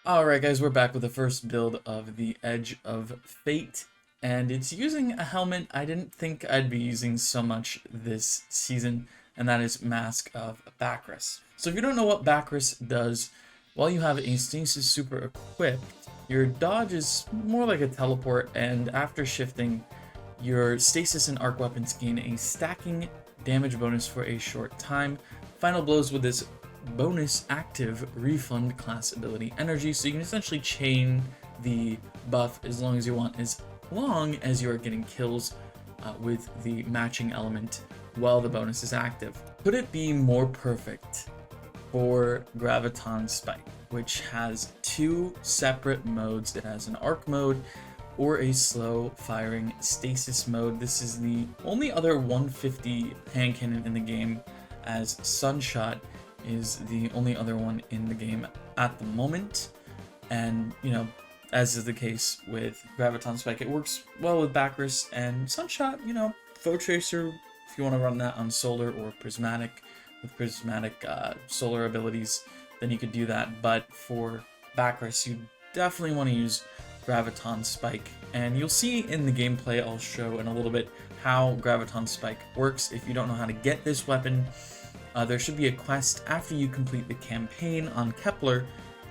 Alright guys, we're back with the first build of the Edge of Fate, and it's using a helmet I didn't think I'd be using so much this season, and that is Mask of Bakris. So if you don't know what Bakris does, while you have a stasis super equipped, your dodge is more like a teleport, and after shifting, your stasis and arc weapons gain a stacking damage bonus for a short time. Final blows with this bonus active refund class ability energy, so you can essentially chain the buff as long as you want, as long as you are getting kills with the matching element while the bonus is active. Could it be more perfect for Graviton Spike, which has two separate modes? It has an arc mode or a slow firing stasis mode. This is the only other 150 hand cannon in the game, as Sunshot is the only other one in the game at the moment. And you know, as is the case with Graviton Spike, it works well with Bakris and Sunshot. You know, Foe Tracer, if you want to run that on Solar or Prismatic, with Prismatic solar abilities, then you could do that. But for Bakris, you definitely want to use Graviton Spike, and you'll see in the gameplay I'll show in a little bit how Graviton Spike works. If you don't know how to get this weapon, there should be a quest after you complete the campaign on Kepler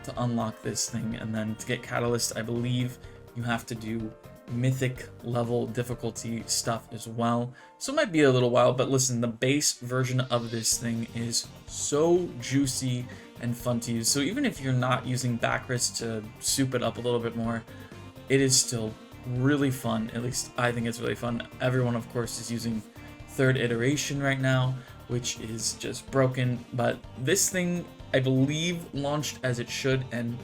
to unlock this thing, and then to get Catalyst, I believe you have to do mythic level difficulty stuff as well. So it might be a little while, but listen, the base version of this thing is so juicy and fun to use. So even if you're not using Bakris to soup it up a little bit more, it is still really fun. At least I think it's really fun. Everyone, of course, is using third iteration right now, which is just broken, but this thing, I believe, launched as it should, and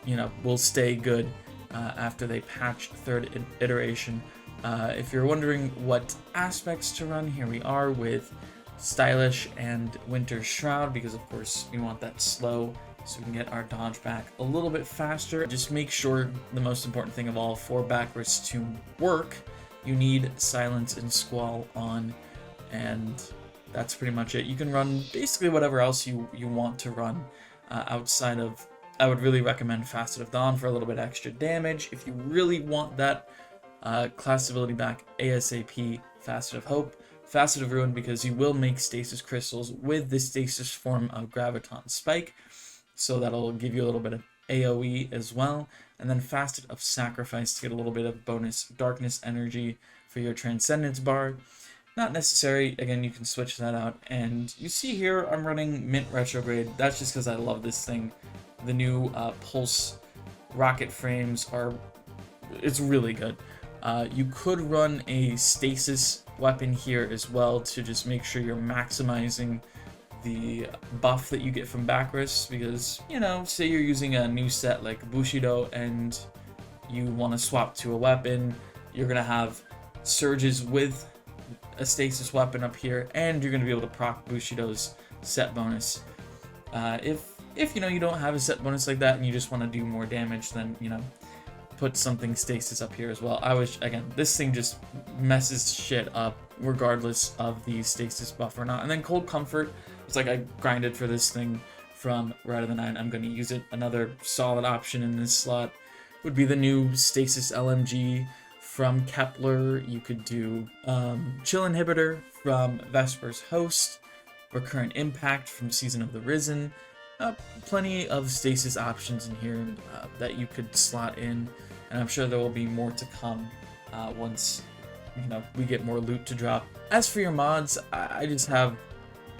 you know, will stay good after they patch third iteration. If you're wondering what aspects to run, here we are with Stylish and Winter Shroud, because of course we want that slow so we can get our dodge back a little bit faster. Just make sure, the most important thing of all, for Bakris to work, you need Silence and Squall on, and that's pretty much it. You can run basically whatever else you want to run outside of, I would really recommend Facet of Dawn for a little bit extra damage. If you really want that class ability back ASAP, Facet of Hope, Facet of Ruin, because you will make stasis crystals with the stasis form of Graviton Spike, so that'll give you a little bit of AoE as well, and then Facet of Sacrifice to get a little bit of bonus darkness energy for your Transcendence bar. Not necessary, again, you can switch that out. And you see here I'm running Mint Retrograde. That's just because I love this thing. The new Pulse rocket frames are, it's really good. You could run a stasis weapon here as well to just make sure you're maximizing the buff that you get from Bakris, because, you know, say you're using a new set like Bushido and you want to swap to a weapon, you're going to have surges with a stasis weapon up here, and you're going to be able to proc Bushido's set bonus. If you know, you don't have a set bonus like that and you just want to do more damage, then, you know, put something stasis up here as well. Again, this thing just messes shit up regardless of the stasis buff or not. And then Cold Comfort, it's like I grinded for this thing from Ride of the Nine. I'm going to use it. Another solid option in this slot would be the new stasis LMG from Kepler. You could do Chill Inhibitor from Vesper's Host, Recurrent Impact from Season of the Risen. Plenty of stasis options in here that you could slot in, and I'm sure there will be more to come once, you know, we get more loot to drop. As for your mods, I just have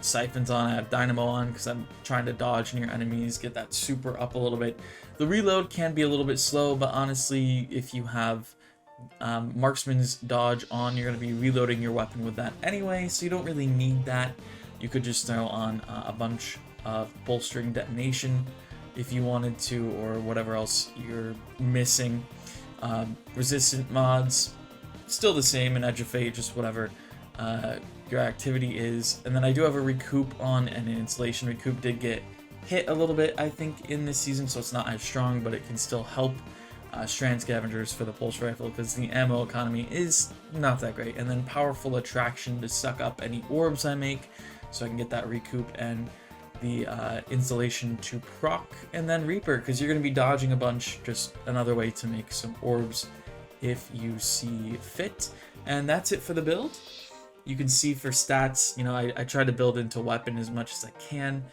Siphons on, I have Dynamo on because I'm trying to dodge near enemies, get that super up a little bit. The reload can be a little bit slow, but honestly, if you have Marksman's dodge on, you're going to be reloading your weapon with that anyway, so you don't really need that. You could just throw on a bunch of bolstering detonation if you wanted to, or whatever else you're missing. Resistant mods, still the same in Edge of Fate, just whatever your activity is. And then I do have a recoup on, and an installation recoup did get hit a little bit, I think, in this season, so it's not as strong, but it can still help Strand Scavengers for the Pulse Rifle, because the ammo economy is not that great. And then Powerful Attraction to suck up any orbs I make, so I can get that recoup. And the installation to proc, and then Reaper, because you're going to be dodging a bunch, just another way to make some orbs if you see fit. And that's it for the build. You can see for stats, you know, I try to build into weapon as much as I can.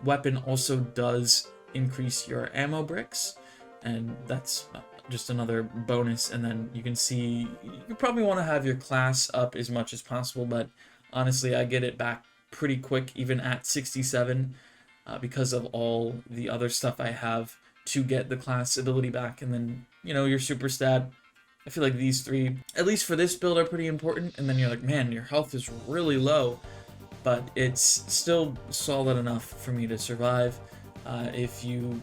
Weapon also does increase your ammo bricks, and that's just another bonus. And then you can see you probably want to have your class up as much as possible, but honestly I get it back pretty quick even at 67 because of all the other stuff I have to get the class ability back. And then, you know, your super stat, I feel like these three, at least for this build, are pretty important. And then you're like, man, your health is really low, but it's still solid enough for me to survive. If you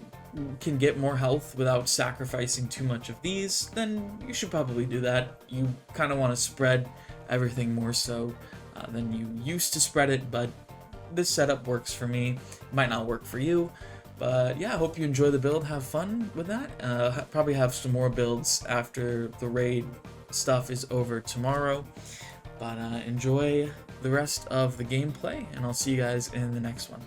can get more health without sacrificing too much of these, then you should probably do that. You kind of want to spread everything more so than you used to spread it, but this setup works for me. Might not work for you. But yeah, I hope you enjoy the build, have fun with that. Probably have some more builds after the raid stuff is over tomorrow. But enjoy the rest of the gameplay, and I'll see you guys in the next one.